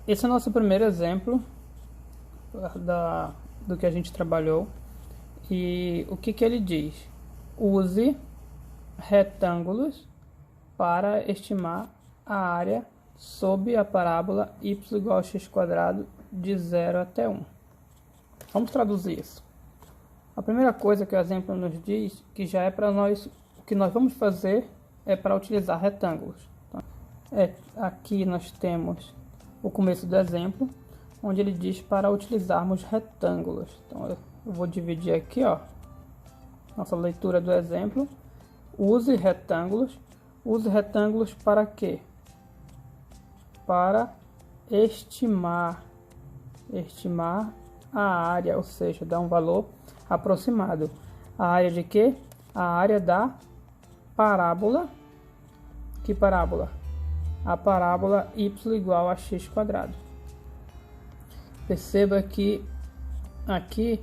Esse é o nosso primeiro exemplo do que a gente trabalhou. E o que ele diz? Use retângulos para estimar a área sob a parábola y igual a x² de 0 até 1. Vamos traduzir isso. A primeira coisa que o exemplo nos diz, que já é para nós, o que nós vamos fazer é para utilizar retângulos. Aqui nós temos o começo do exemplo, onde ele diz para utilizarmos retângulos. Então eu vou dividir aqui, ó, nossa leitura do exemplo. Use retângulos. Use retângulos para quê? Para estimar a área, ou seja, dar um valor aproximado. A área de quê? A área da parábola. Que parábola? A parábola y igual a x². Perceba que aqui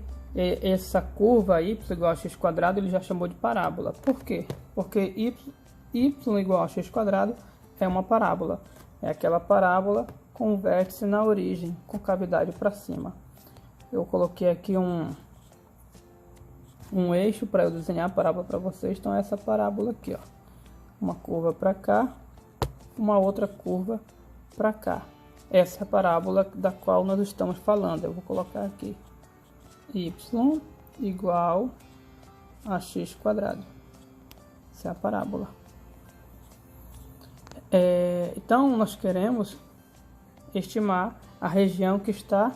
essa curva y igual a x² ele já chamou de parábola. Por quê? Porque y igual a x² é uma parábola. É aquela parábola com vértice na origem, com cavidade para cima. Eu coloquei aqui um eixo para eu desenhar a parábola para vocês. Então essa parábola aqui, ó, uma curva para cá, uma outra curva para cá. Essa é a parábola da qual nós estamos falando. Eu vou colocar aqui y igual a x². Essa é a parábola. Então nós queremos estimar a região que está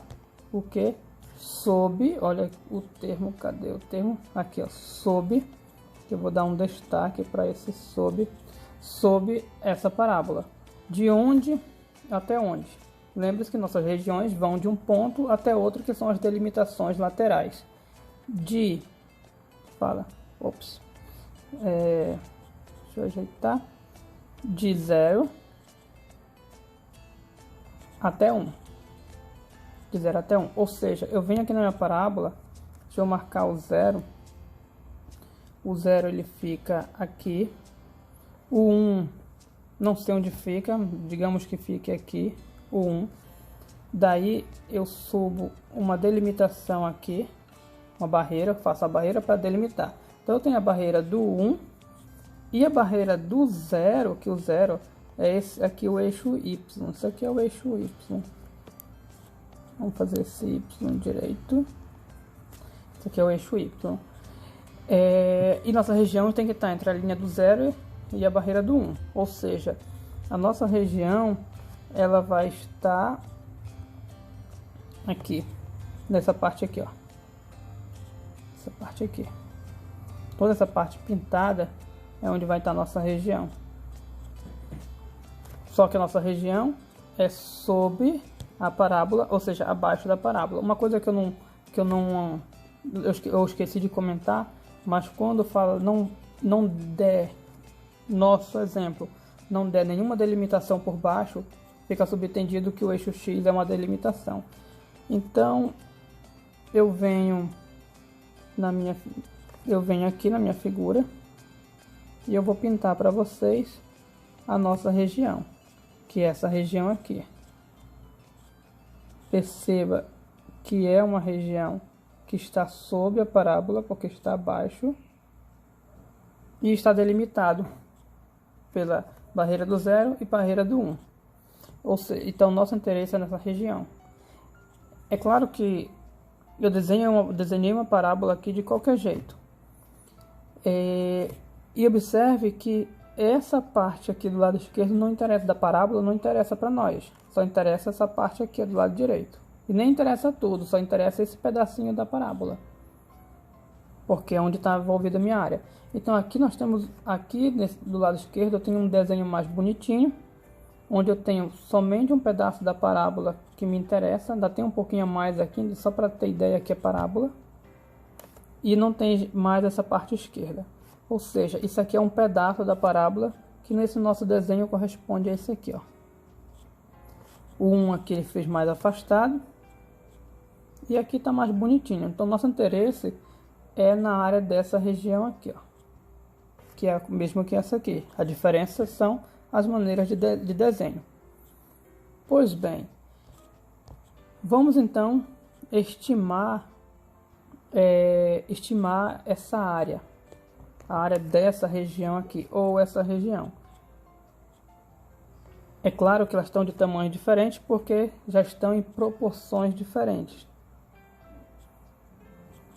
o que? Sob, olha o termo, cadê o termo? Aqui, ó, sob, que eu vou dar um destaque para esse sob essa parábola. De onde até onde? Lembre-se que nossas regiões vão de um ponto até outro, que são as delimitações laterais. Deixa eu ajeitar. De 0 até 1. De 0 até 1. Ou seja, eu venho aqui na minha parábola, deixa eu marcar o 0. O 0 ele fica aqui. O 1, não sei onde fica, digamos que fique aqui, o 1. Daí eu subo uma delimitação aqui, uma barreira, faço a barreira para delimitar. Então eu tenho a barreira do 1 e a barreira do 0, que o 0 é esse aqui, o eixo y. Isso aqui é o eixo y. Vamos fazer esse y direito. Isso aqui é o eixo y. E nossa região tem que estar entre a linha do 0 e a barreira do 1. Ou seja, a nossa região ela vai estar aqui, nessa parte aqui, ó. Essa parte aqui. Toda essa parte pintada é onde vai estar a nossa região. Só que a nossa região é sob a parábola, ou seja, abaixo da parábola. Uma coisa que eu esqueci de comentar, mas quando fala não der, nosso exemplo, não der nenhuma delimitação por baixo, fica subentendido que o eixo X é uma delimitação. Então eu venho aqui na minha figura e eu vou pintar para vocês a nossa região, que é essa região aqui. Perceba que é uma região que está sob a parábola, porque está abaixo, e está delimitado pela barreira do 0 e barreira do 1. Ou seja, então nosso interesse é nessa região. É claro que eu desenhei uma parábola aqui de qualquer jeito. E observe que essa parte aqui do lado esquerdo não interessa, da parábola não interessa para nós. Só interessa essa parte aqui do lado direito. E nem interessa tudo, só interessa esse pedacinho da parábola. Porque é onde está envolvida a minha área. Então aqui nós temos, do lado esquerdo eu tenho um desenho mais bonitinho, onde eu tenho somente um pedaço da parábola que me interessa. Ainda tem um pouquinho a mais aqui, só para ter ideia que é parábola. E não tem mais essa parte esquerda. Ou seja, isso aqui é um pedaço da parábola que nesse nosso desenho corresponde a esse aqui, ó. O 1 aqui ele fez mais afastado. E aqui está mais bonitinho. Então nosso interesse é na área dessa região aqui, ó. Que é a mesma que essa aqui. A diferença são as maneiras de desenho. Pois bem, Vamos então estimar essa área, a área dessa região aqui, ou essa região. É claro que elas estão de tamanho diferente porque já estão em proporções diferentes.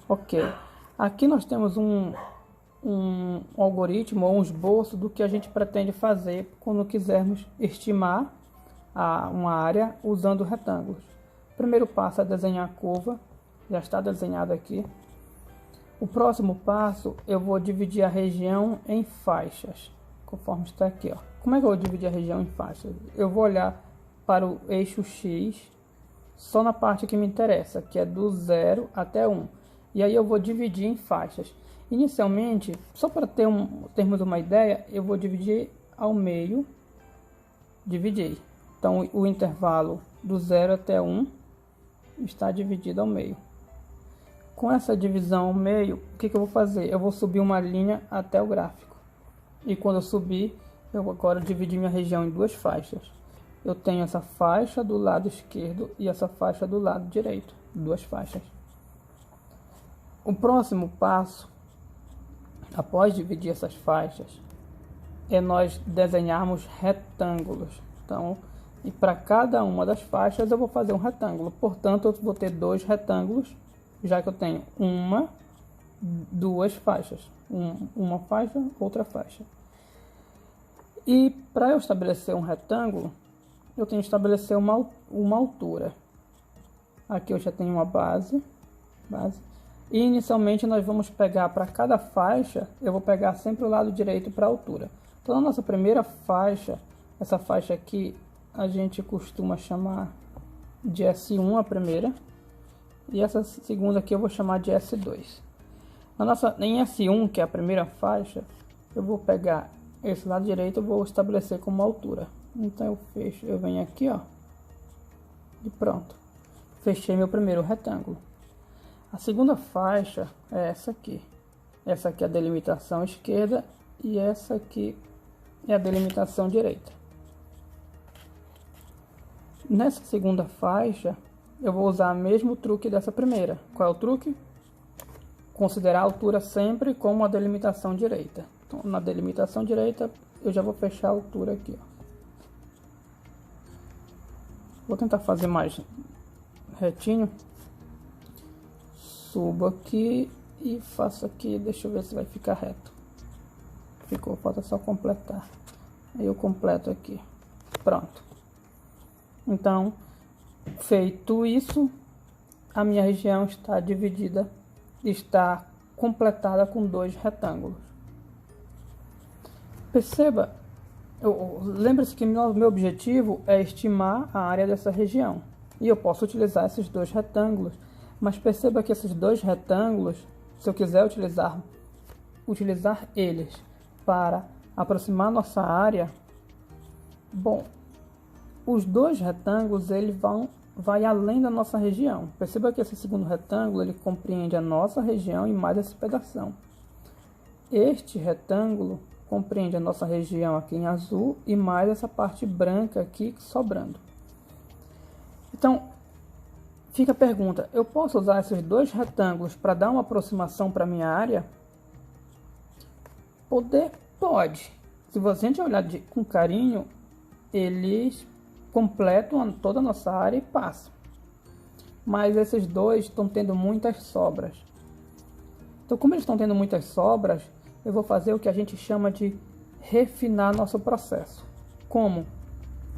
Ok, aqui nós temos um algoritmo ou um esboço do que a gente pretende fazer quando quisermos estimar uma área usando retângulos. O primeiro passo é desenhar a curva, já está desenhado aqui. O próximo passo, eu vou dividir a região em faixas, conforme está aqui, ó. Como é que eu vou dividir a região em faixas? Eu vou olhar para o eixo X, só na parte que me interessa, que é do 0 até 1. E aí eu vou dividir em faixas. Inicialmente, só para termos uma ideia, eu vou dividir ao meio, dividir. Então, o intervalo do 0 até 1 está dividido ao meio. Com essa divisão ao meio, o que eu vou fazer? Eu vou subir uma linha até o gráfico. E quando eu subir, eu vou agora dividir minha região em duas faixas. Eu tenho essa faixa do lado esquerdo e essa faixa do lado direito. Duas faixas. O próximo passo, após dividir essas faixas, é nós desenharmos retângulos. Então, e para cada uma das faixas eu vou fazer um retângulo. Portanto, eu vou ter dois retângulos, já que eu tenho duas faixas. Uma faixa, outra faixa. E para eu estabelecer um retângulo, eu tenho que estabelecer uma altura. Aqui eu já tenho uma base. E inicialmente nós vamos pegar para cada faixa, eu vou pegar sempre o lado direito para a altura. Então, na nossa primeira faixa, essa faixa aqui, a gente costuma chamar de S1 a primeira. E essa segunda aqui eu vou chamar de S2. Em S1, que é a primeira faixa, eu vou pegar esse lado direito, eu vou estabelecer como altura. Então eu venho aqui, ó, e pronto. Fechei meu primeiro retângulo. A segunda faixa é essa aqui. Essa aqui é a delimitação esquerda e essa aqui é a delimitação direita. Nessa segunda faixa, eu vou usar o mesmo truque dessa primeira. Qual é o truque? Considerar a altura sempre como a delimitação direita. Então, na delimitação direita, eu já vou fechar a altura aqui, ó. Vou tentar fazer mais retinho. Subo aqui e faço aqui, deixa eu ver se vai ficar reto. Ficou, falta só completar. Aí eu completo aqui. Pronto. Então, feito isso, a minha região está dividida, está completada com dois retângulos. Perceba, lembre-se que meu objetivo é estimar a área dessa região. E eu posso utilizar esses dois retângulos. Mas perceba que esses dois retângulos, se eu quiser utilizar eles para aproximar nossa área, bom, os dois retângulos vai além da nossa região. Perceba que esse segundo retângulo ele compreende a nossa região e mais esse pedação. Este retângulo compreende a nossa região aqui em azul e mais essa parte branca aqui sobrando. Então, fica a pergunta, eu posso usar esses dois retângulos para dar uma aproximação para a minha área? Pode. Se você olhar com carinho, eles completam toda a nossa área e passam. Mas esses dois estão tendo muitas sobras. Então, como eles estão tendo muitas sobras, eu vou fazer o que a gente chama de refinar nosso processo. Como?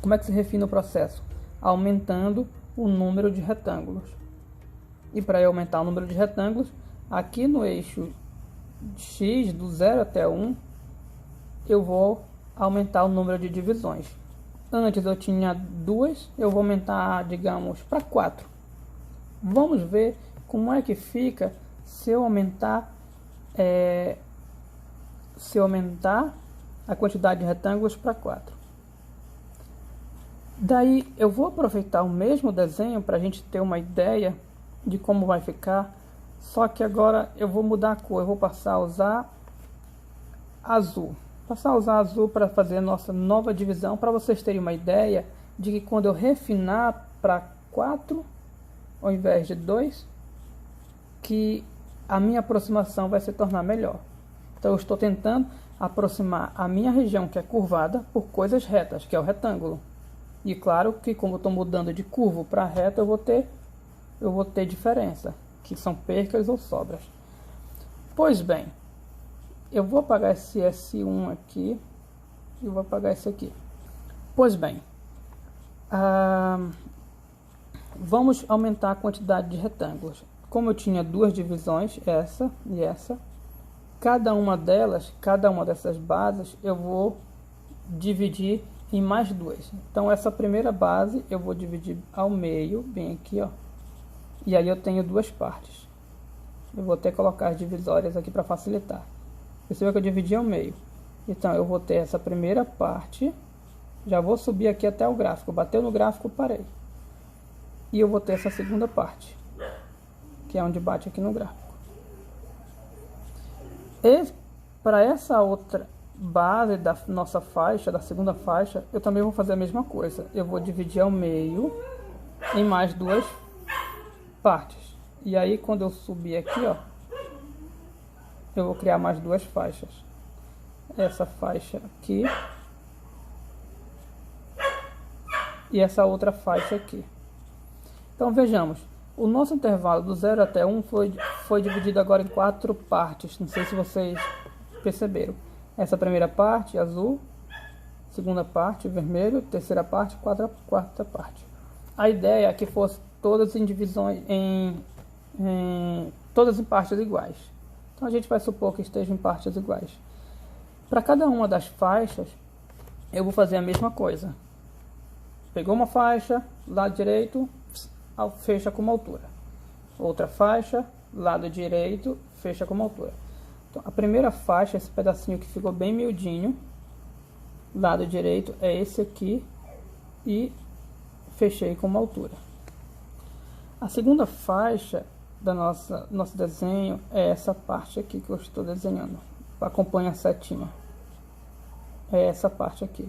Como é que se refina o processo? Aumentando o número de retângulos. E para eu aumentar o número de retângulos, aqui no eixo X, do 0 até 1, eu vou aumentar o número de divisões. Antes eu tinha 2, eu vou aumentar, digamos, para 4. Vamos ver como é que fica se eu aumentar a quantidade de retângulos para 4. Daí eu vou aproveitar o mesmo desenho para a gente ter uma ideia de como vai ficar, só que agora eu vou mudar a cor, eu vou passar a usar azul. Passar a usar azul para fazer a nossa nova divisão, para vocês terem uma ideia de que quando eu refinar para 4, ao invés de 2, que a minha aproximação vai se tornar melhor. Então eu estou tentando aproximar a minha região que é curvada por coisas retas, que é o retângulo. E claro que como eu estou mudando de curvo para reta, eu vou ter diferença, que são percas ou sobras. Pois bem, eu vou apagar esse S1 aqui e vou apagar esse aqui. Pois bem, vamos aumentar a quantidade de retângulos. Como eu tinha duas divisões, essa e essa, cada uma dessas bases, eu vou dividir em mais duas. Então essa primeira base eu vou dividir ao meio, bem aqui, ó. E aí eu tenho duas partes. Eu vou até colocar as divisórias aqui para facilitar. Perceba que eu dividi ao meio. Então eu vou ter essa primeira parte. Já vou subir aqui até o gráfico. Bateu no gráfico, parei. E eu vou ter essa segunda parte, que é onde bate aqui no gráfico. E para essa outra base da nossa faixa, da segunda faixa, eu também vou fazer a mesma coisa. Eu vou dividir ao meio em mais duas partes. E aí quando eu subir aqui, ó, eu vou criar mais duas faixas. Essa faixa aqui e essa outra faixa aqui. Então vejamos, o nosso intervalo do 0 até 1 foi dividido agora em 4 partes. Não sei se vocês perceberam. Essa primeira parte, azul, segunda parte, vermelho, terceira parte, quarta parte. A ideia é que fosse todas em divisões, todas em partes iguais. Então a gente vai supor que esteja em partes iguais. Para cada uma das faixas, eu vou fazer a mesma coisa. Pegou uma faixa, lado direito, fecha com uma altura. Outra faixa, lado direito, fecha com uma altura. Então, a primeira faixa, esse pedacinho que ficou bem miudinho, lado direito é esse aqui e fechei com uma altura. A segunda faixa da nosso desenho é essa parte aqui que eu estou desenhando. Acompanha a setinha. É essa parte aqui.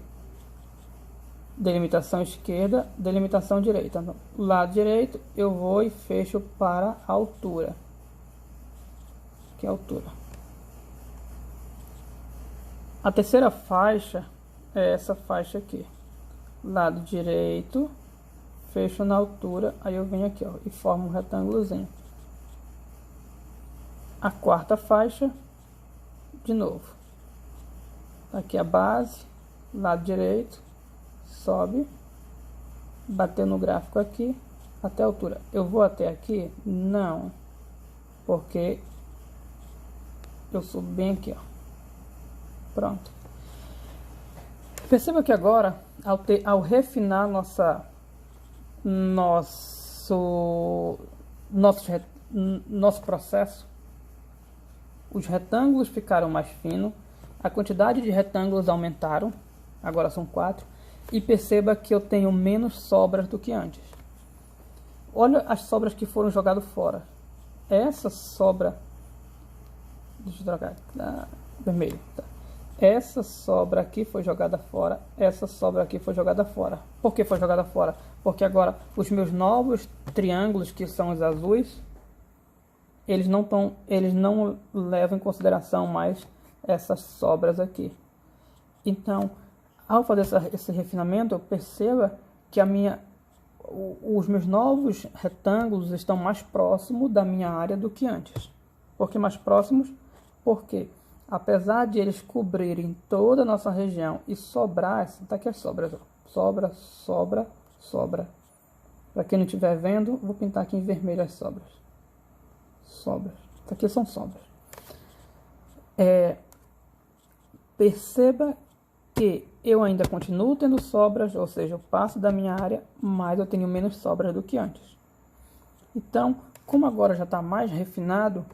Delimitação esquerda, delimitação direita. No lado direito eu vou e fecho para a altura. Que é a altura. A terceira faixa é essa faixa aqui. Lado direito, fecho na altura, aí eu venho aqui, ó, e formo um retângulozinho. A quarta faixa, de novo. Aqui a base, lado direito, sobe, bateu no gráfico aqui, até a altura. Eu vou até aqui? Não, porque eu subo bem aqui, ó. Pronto. Perceba que agora, ao refinar nosso processo, os retângulos ficaram mais finos, a quantidade de retângulos aumentaram, agora são 4, e perceba que eu tenho menos sobras do que antes. Olha as sobras que foram jogadas fora. Essa sobra, deixa eu trocar, vermelho, tá? Essa sobra aqui foi jogada fora, essa sobra aqui foi jogada fora. Por que foi jogada fora? Porque agora os meus novos triângulos, que são os azuis, eles não levam em consideração mais essas sobras aqui. Então, ao fazer esse refinamento, eu percebo que os meus novos retângulos estão mais próximos da minha área do que antes. Por que mais próximos? Porque apesar de eles cobrirem toda a nossa região e sobrar, tá aqui as sobras, ó. Sobra. Para quem não estiver vendo, vou pintar aqui em vermelho as sobras. Aqui são sobras. Perceba que eu ainda continuo tendo sobras, ou seja, eu passo da minha área, mas eu tenho menos sobras do que antes. Então, como agora já está mais refinado,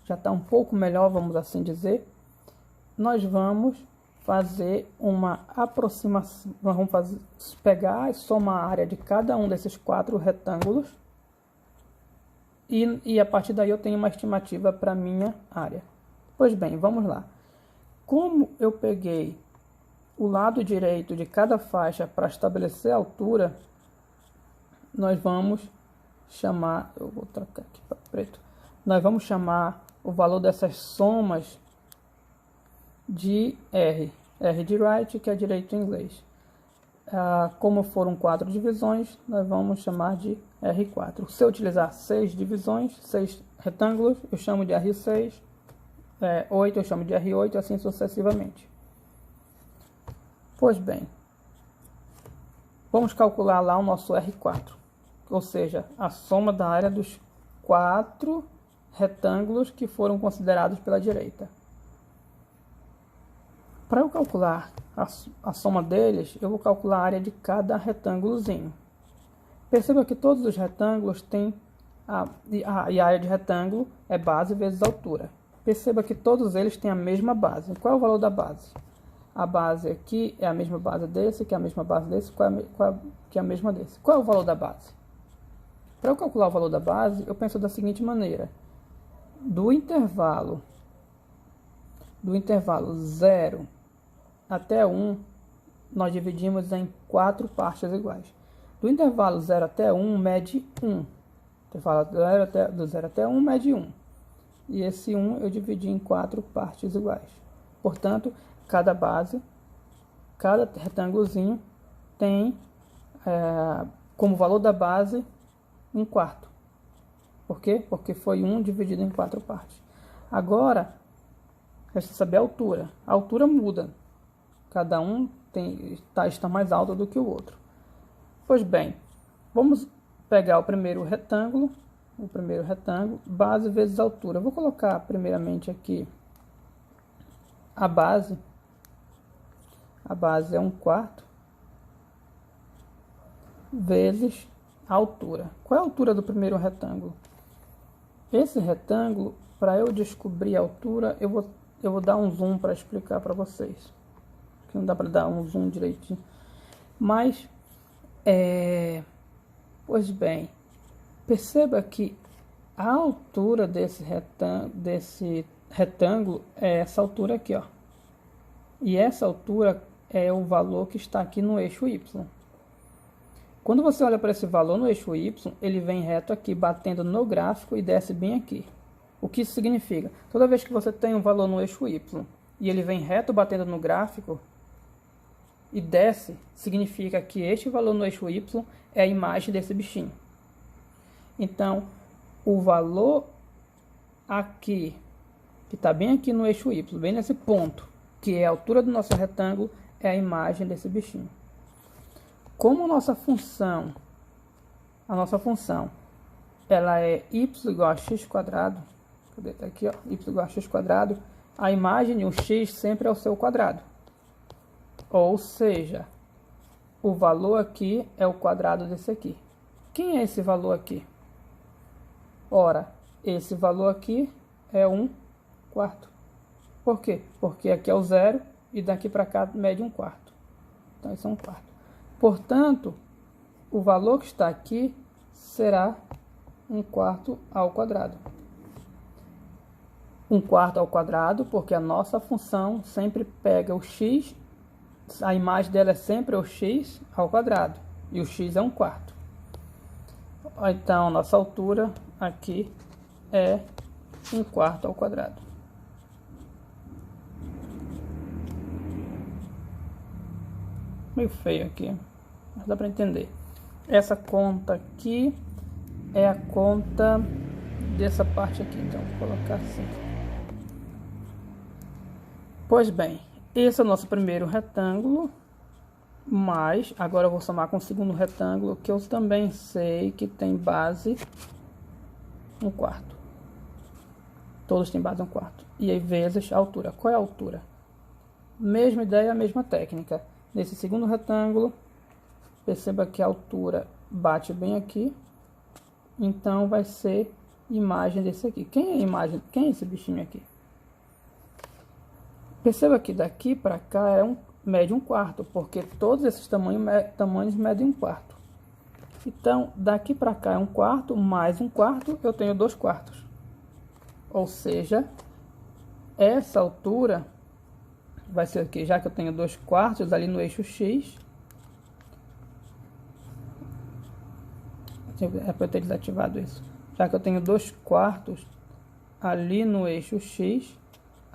já está um pouco melhor, vamos assim dizer, nós vamos fazer uma aproximação, nós vamos pegar e somar a área de cada um desses 4 retângulos e a partir daí eu tenho uma estimativa para minha área. Pois bem, vamos lá. Como eu peguei o lado direito de cada faixa para estabelecer a altura, nós vamos chamar, eu vou trocar aqui para preto, nós vamos chamar o valor dessas somas de R. R de right, que é direito em inglês. Como foram 4 divisões, nós vamos chamar de R4. Se eu utilizar 6 divisões, 6 retângulos, eu chamo de R6. 8 eu chamo de R8, assim sucessivamente. Pois bem, vamos calcular lá o nosso R4, ou seja, a soma da área dos 4 retângulos que foram considerados pela direita. Para eu calcular a soma deles, eu vou calcular a área de cada retângulozinho. Perceba que todos os retângulos têm e a área de retângulo é base vezes altura. Perceba que todos eles têm a mesma base. Qual é o valor da base? A base aqui é a mesma base desse, que é a mesma base desse, que é a mesma desse. Qual é o valor da base? Para eu calcular o valor da base, eu penso da seguinte maneira. Do intervalo 0 até 1, nós dividimos em 4 partes iguais. Do intervalo 0 até 1, mede 1. Intervalo do 0 até 1, mede 1. E esse 1 eu dividi em 4 partes iguais. Portanto, cada base, cada retângulozinho tem como valor da base 1/4. Por quê? Porque foi 1 dividido em 4 partes. Agora, resta saber a altura. A altura muda. Cada um está mais alto do que o outro. Pois bem, vamos pegar o primeiro retângulo, base vezes altura. Eu vou colocar primeiramente aqui a base. A base é 1/4 vezes a altura. Qual é a altura do primeiro retângulo? Esse retângulo, para eu descobrir a altura, eu vou dar um zoom para explicar para vocês. Que não dá para dar um zoom direitinho. Mas, pois bem, perceba que a altura desse retângulo é essa altura aqui, ó. E essa altura é o valor que está aqui no eixo Y. Quando você olha para esse valor no eixo Y, ele vem reto aqui, batendo no gráfico e desce bem aqui. O que isso significa? Toda vez que você tem um valor no eixo Y e ele vem reto batendo no gráfico e desce, significa que este valor no eixo Y é a imagem desse bichinho. Então, o valor aqui, que está bem aqui no eixo Y, bem nesse ponto, que é a altura do nosso retângulo, é a imagem desse bichinho. Como a nossa função ela é y igual a x quadrado, cadê? Tá aqui, ó, y igual a x quadrado, a imagem, o x sempre é o seu quadrado. Ou seja, o valor aqui é o quadrado desse aqui. Quem é esse valor aqui? Ora, esse valor aqui é 1/4. Por quê? Porque aqui é o 0 e daqui para cá mede 1/4. Então, isso é 1/4. Portanto, o valor que está aqui será 1/4 ao quadrado. 1/4 ao quadrado, porque a nossa função sempre pega o x, a imagem dela é sempre o x ao quadrado, e o x é 1/4. Então, nossa altura aqui é 1/4 ao quadrado. Meio feio aqui, mas dá para entender. Essa conta aqui é a conta dessa parte aqui, então vou colocar assim. Pois bem, esse é o nosso primeiro retângulo, mas agora eu vou somar com o segundo retângulo, que eu também sei que tem base 1/4. Todos têm base 1/4. E aí vezes a altura. Qual é a altura? Mesma ideia, mesma técnica. Nesse segundo retângulo, perceba que a altura bate bem aqui. Então, vai ser imagem desse aqui. Quem é a imagem? Quem é esse bichinho aqui? Perceba que daqui para cá mede 1/4, porque todos esses tamanhos medem 1/4. Então, daqui para cá é 1/4, mais 1/4, eu tenho 2/4. Ou seja, essa altura vai ser aqui, já que eu tenho 2/4 ali no eixo X. É para eu ter desativado isso. Já que eu tenho 2/4 ali no eixo X,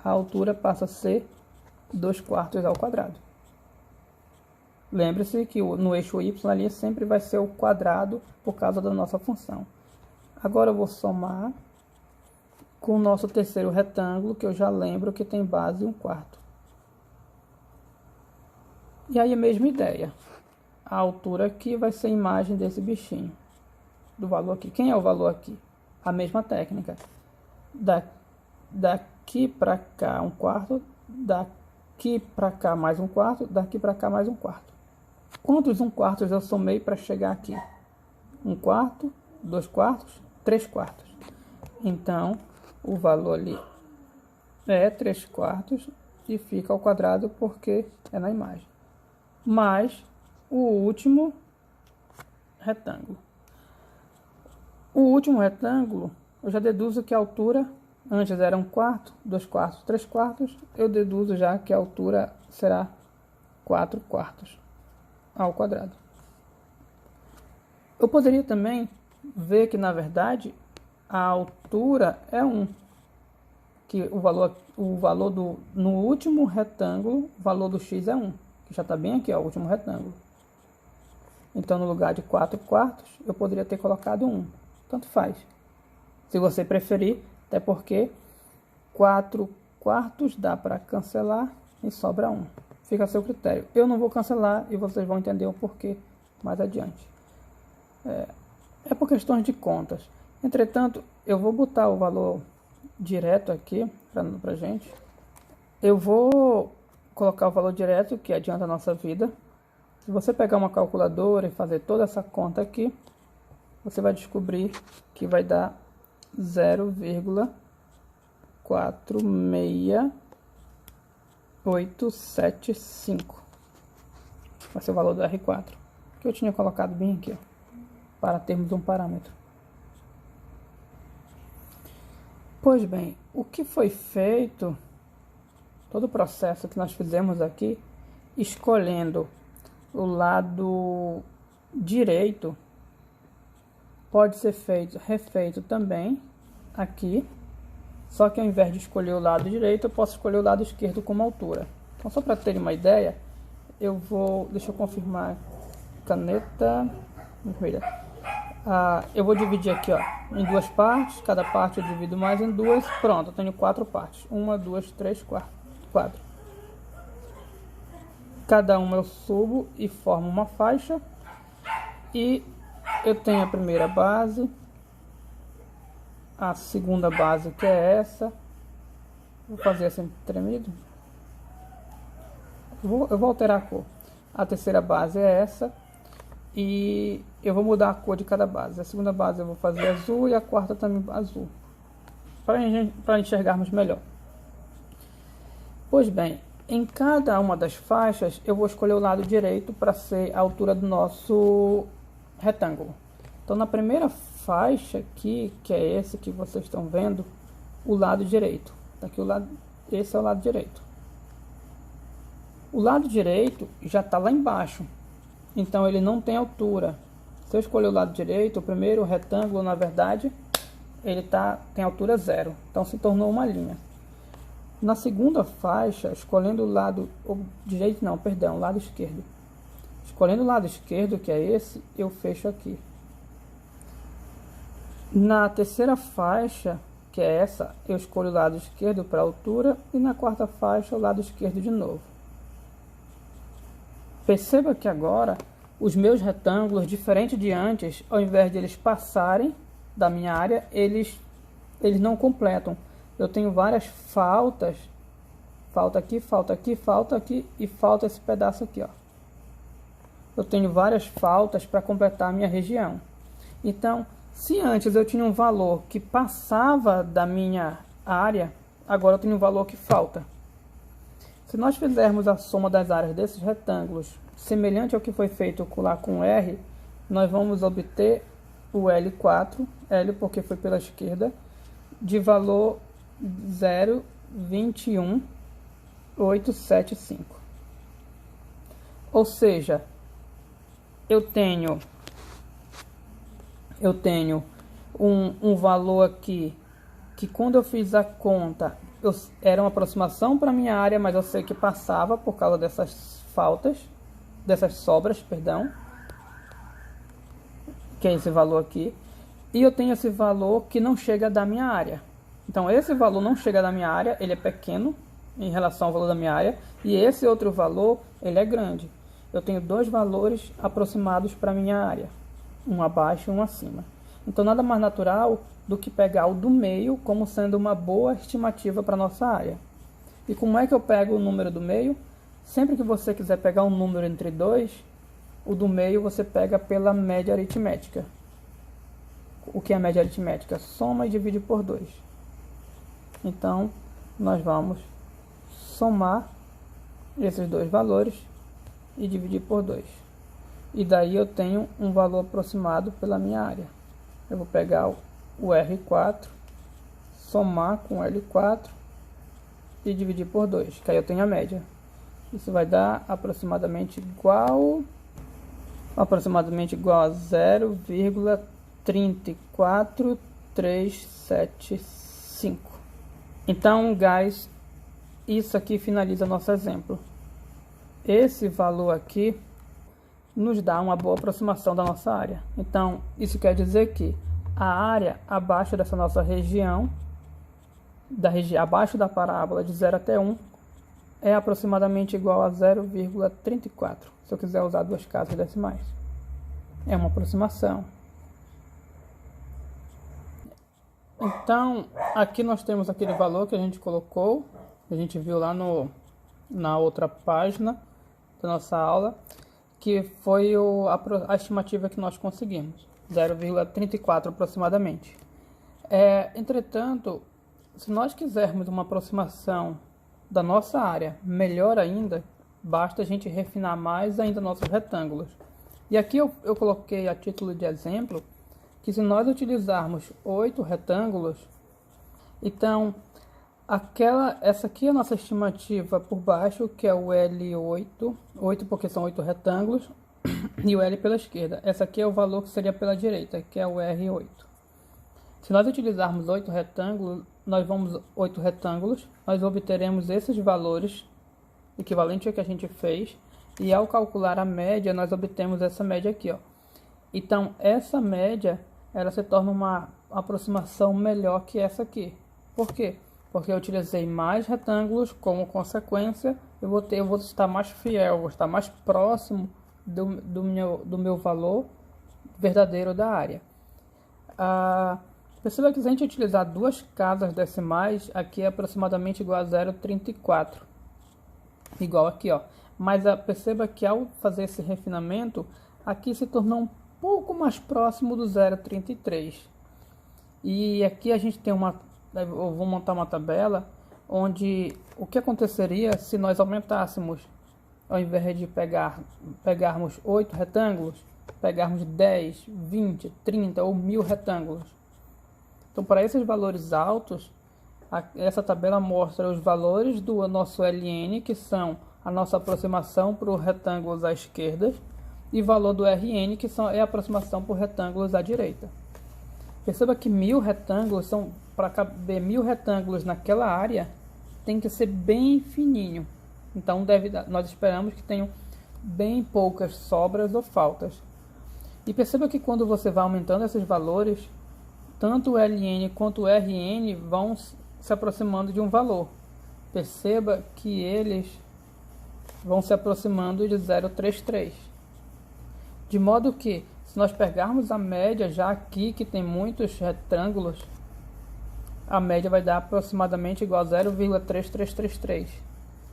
a altura passa a ser 2/4 ao quadrado. Lembre-se que no eixo Y ali sempre vai ser o quadrado por causa da nossa função. Agora eu vou somar com o nosso terceiro retângulo, que eu já lembro que tem base 1/4. E aí a mesma ideia. A altura aqui vai ser a imagem desse bichinho. Do valor aqui. Quem é o valor aqui? A mesma técnica. Daqui para cá 1/4, daqui para cá mais 1/4, daqui para cá mais 1/4. Quantos 1/4 eu somei para chegar aqui? 1/4, 2/4, 3/4. Então, o valor ali é 3/4 e fica ao quadrado porque é na imagem. Mais o último retângulo. O último retângulo, eu já deduzo que a altura, antes era 1/4, 2/4, 3/4, eu deduzo já que a altura será 4/4 ao quadrado. Eu poderia também ver que, na verdade, a altura é 1. Que o valor no último retângulo, o valor do x é 1. Que já está bem aqui, ó, o último retângulo. Então, no lugar de 4/4, eu poderia ter colocado 1. Tanto faz. Se você preferir, até porque 4/4 dá para cancelar e sobra 1. Fica a seu critério. Eu não vou cancelar e vocês vão entender o porquê mais adiante. É por questões de contas. Entretanto, eu vou botar o valor direto aqui para gente. Eu vou colocar o valor direto, que adianta a nossa vida. Se você pegar uma calculadora e fazer toda essa conta aqui, você vai descobrir que vai dar 0,46875. Vai ser o valor do R4, que eu tinha colocado bem aqui, ó, para termos um parâmetro. Pois bem, o que foi feito, todo o processo que nós fizemos aqui, escolhendo o lado direito, pode ser refeito também aqui, só que ao invés de escolher o lado direito, eu posso escolher o lado esquerdo como altura. Então, só para terem uma ideia, deixa eu confirmar, caneta, eu vou dividir aqui, ó, em duas partes, cada parte eu divido mais em duas, pronto, eu tenho 4 partes, 1, 2, 3, 4. Cada uma eu subo e formo uma faixa, e eu tenho a primeira base, a segunda base, que é essa, vou fazer assim tremido, eu vou alterar a cor, a terceira base é essa, e eu vou mudar a cor de cada base. A segunda base eu vou fazer azul e a quarta também azul, para enxergarmos melhor. Pois bem, em cada uma das faixas eu vou escolher o lado direito para ser a altura do nosso retângulo. Então, na primeira faixa aqui, que é esse que vocês estão vendo, o lado direito. Aqui esse é o lado direito. O lado direito já está lá embaixo, então ele não tem altura. Se eu escolher o lado direito, o primeiro retângulo, na verdade, ele tem altura 0, então se tornou uma linha. Na segunda faixa, escolhendo o lado direito, não, perdão, o lado esquerdo. Escolhendo o lado esquerdo, que é esse, eu fecho aqui. Na terceira faixa, que é essa, eu escolho o lado esquerdo para altura, e na quarta faixa, o lado esquerdo de novo. Perceba que agora os meus retângulos, diferente de antes, ao invés de eles passarem da minha área, eles não completam. Eu tenho várias faltas, falta aqui, falta aqui, falta aqui e falta esse pedaço aqui, ó. Eu tenho várias faltas para completar a minha região. Então, se antes eu tinha um valor que passava da minha área, agora eu tenho um valor que falta. Se nós fizermos a soma das áreas desses retângulos, semelhante ao que foi feito lá com R, nós vamos obter o L4, L porque foi pela esquerda, de valor 0,21875. Ou seja, eu tenho eu tenho um valor aqui, que quando eu fiz a conta, era uma aproximação para minha área, mas eu sei que passava por causa dessas faltas, dessas sobras, perdão, que é esse valor aqui. E eu tenho esse valor que não chega da minha área. Então esse valor não chega da minha área, ele é pequeno em relação ao valor da minha área, e esse outro valor, ele é grande. Eu tenho dois valores aproximados para minha área, um abaixo e um acima. Então nada mais natural do que pegar o do meio como sendo uma boa estimativa para nossa área. E como é que eu pego o número do meio? Sempre que você quiser pegar um número entre dois, o do meio você pega pela média aritmética. O que é a média aritmética? Soma e divide por 2. Então, nós vamos somar esses dois valores e dividir por 2. E daí eu tenho um valor aproximado pela minha área. Eu vou pegar o R4, somar com o L4 e dividir por 2, que aí eu tenho a média. Isso vai dar aproximadamente igual a 0,34375. Então, guys, isso aqui finaliza nosso exemplo. Esse valor aqui nos dá uma boa aproximação da nossa área. Então, isso quer dizer que a área abaixo dessa nossa região, abaixo da parábola de 0 até 1, é aproximadamente igual a 0,34, se eu quiser usar duas casas decimais. É uma aproximação. Então, aqui nós temos aquele valor que a gente colocou, que a gente viu lá na outra página da nossa aula, que foi a estimativa que nós conseguimos, 0,34 aproximadamente. Entretanto, se nós quisermos uma aproximação da nossa área melhor ainda, basta a gente refinar mais ainda nossos retângulos. E aqui eu coloquei a título de exemplo que se nós utilizarmos 8 retângulos, então essa aqui é a nossa estimativa por baixo, que é o L8, 8 porque são 8 retângulos, e o L pela esquerda. Essa aqui é o valor que seria pela direita, que é o R8. Se nós utilizarmos 8 retângulos, nós obteremos esses valores, equivalente ao que a gente fez, e ao calcular a média, nós obtemos essa média aqui, ó. Então, essa média, ela se torna uma aproximação melhor que essa aqui. Por quê? Porque eu utilizei mais retângulos, como consequência, eu vou estar mais fiel, vou estar mais próximo do meu valor verdadeiro da área. Perceba que se a gente utilizar duas casas decimais, aqui é aproximadamente igual a 0,34. Igual aqui, ó. Mas perceba que ao fazer esse refinamento, aqui se tornou um pouco mais próximo do 0,33. E aqui a gente tem eu vou montar uma tabela onde o que aconteceria se nós aumentássemos, ao invés de pegarmos 8 retângulos, pegarmos 10, 20, 30 ou 1000 retângulos. Então, para esses valores altos, essa tabela mostra os valores do nosso LN, que são a nossa aproximação para os retângulos à esquerda, e o valor do RN, que é a aproximação por retângulos à direita. Perceba que 1000 retângulos para caber 1000 retângulos naquela área, tem que ser bem fininho. Então nós esperamos que tenham bem poucas sobras ou faltas. E perceba que quando você vai aumentando esses valores, tanto o LN quanto o RN vão se aproximando de um valor. Perceba que eles vão se aproximando de 0,33. De modo que, se nós pegarmos a média já aqui, que tem muitos retângulos, a média vai dar aproximadamente igual a 0,3333.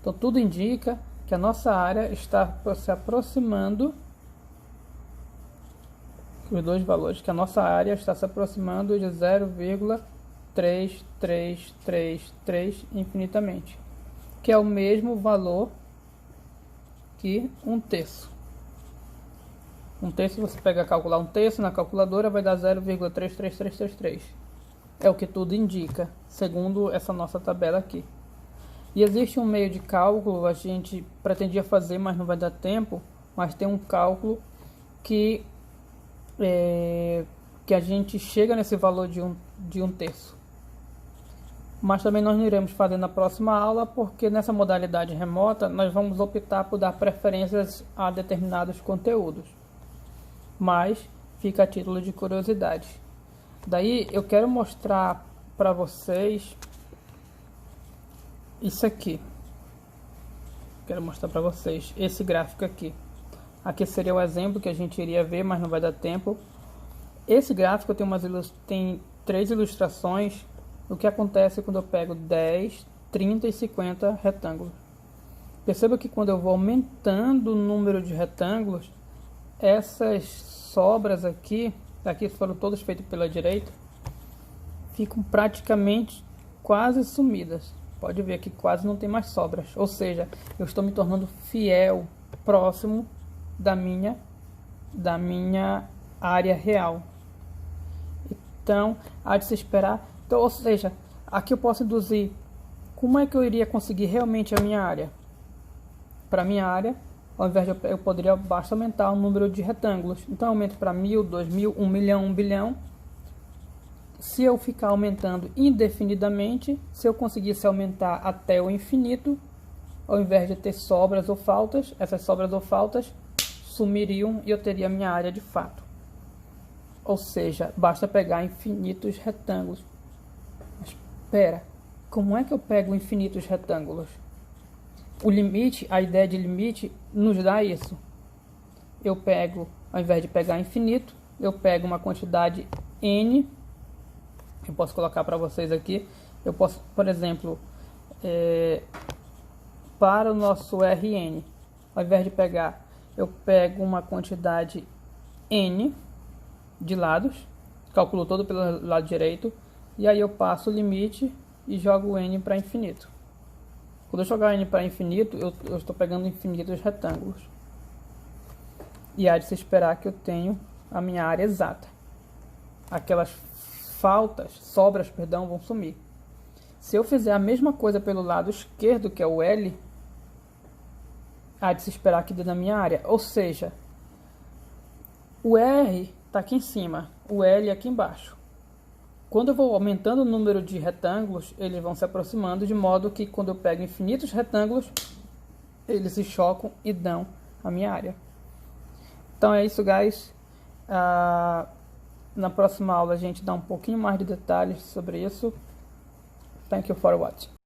Então tudo indica que a nossa área está se aproximando, os dois valores, que a nossa área está se aproximando de 0,3333 infinitamente, que é o mesmo valor que 1/3. 1/3, se você pegar calcular 1/3 na calculadora, vai dar 0,33333. É o que tudo indica, segundo essa nossa tabela aqui. E existe um meio de cálculo, a gente pretendia fazer, mas não vai dar tempo, mas tem um cálculo que que a gente chega nesse valor de 1/3. Mas também nós não iremos fazer na próxima aula, porque nessa modalidade remota nós vamos optar por dar preferências a determinados conteúdos. Mas fica a título de curiosidade. Daí eu quero mostrar para vocês isso aqui. Quero mostrar para vocês esse gráfico aqui. Aqui seria o exemplo que a gente iria ver, mas não vai dar tempo. Esse gráfico tem 3 ilustrações. O que acontece quando eu pego 10, 30 e 50 retângulos. Perceba que quando eu vou aumentando o número de retângulos, essas sobras aqui foram todas feitas pela direita, ficam praticamente quase sumidas. Pode ver que quase não tem mais sobras. Ou seja, eu estou me tornando fiel, próximo da minha área real. Então, há de se esperar. Então, ou seja, aqui eu posso deduzir como é que eu iria conseguir realmente a minha área. Para minha área, ao invés de eu poderia basta aumentar o número de retângulos. Então, eu aumento para 1000, 2000, 1 milhão, 1 bilhão. Se eu ficar aumentando indefinidamente, se eu conseguisse aumentar até o infinito, ao invés de ter sobras ou faltas, essas sobras ou faltas sumiriam e eu teria a minha área de fato. Ou seja, basta pegar infinitos retângulos. Mas espera, como é que eu pego infinitos retângulos? O limite, a ideia de limite nos dá isso. Eu pego, ao invés de pegar infinito, eu pego uma quantidade n. Eu posso colocar para vocês aqui. Eu posso, por exemplo, para o nosso Rn, ao invés de pegar, eu pego uma quantidade n de lados, calculo todo pelo lado direito, e aí eu passo o limite e jogo o n para infinito. Quando eu jogar n para infinito, eu estou pegando infinitos retângulos. E há de se esperar que eu tenho a minha área exata. Aquelas sobras, vão sumir. Se eu fizer a mesma coisa pelo lado esquerdo, que é o L, há de se esperar que dê na minha área. Ou seja, o R está aqui em cima, o L aqui embaixo. Quando eu vou aumentando o número de retângulos, eles vão se aproximando, de modo que quando eu pego infinitos retângulos, eles se chocam e dão a minha área. Então é isso, guys. Na próxima aula a gente dá um pouquinho mais de detalhes sobre isso. Thank you for watching.